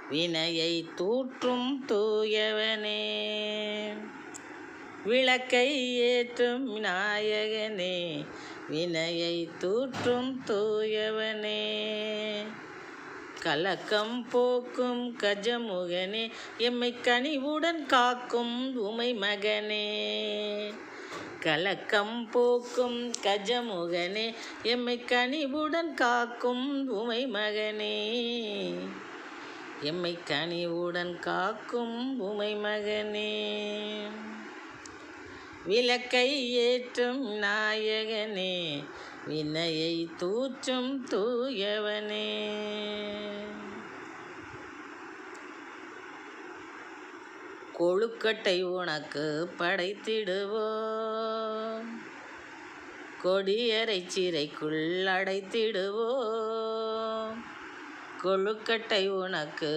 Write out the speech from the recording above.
வினையை தூற்றும் தூயவனே, விளக்கை ஏற்றும் விநாயகனே, வினையை தூற்றும் தூயவனே, கலக்கம் போக்கும் கஜமுகனே, எம்மை கனிவுடன் காக்கும் உமை மகனே, கலக்கம் போக்கும் கஜமுகனே, எம்மை கனிவுடன் காக்கும் உமை மகனே, எம்மை கனிவுடன் காக்கும் உமை மகனே, விளக்கை ஏற்றும் நாயகனே, வினையை தூற்றும் தூயவனே, கொழுக்கட்டை உனக்கு படைத்திடுவோம், கொடியரை சிறைக்குள் அடைத்திடுவோம், கொழுக்கட்டை உனக்கு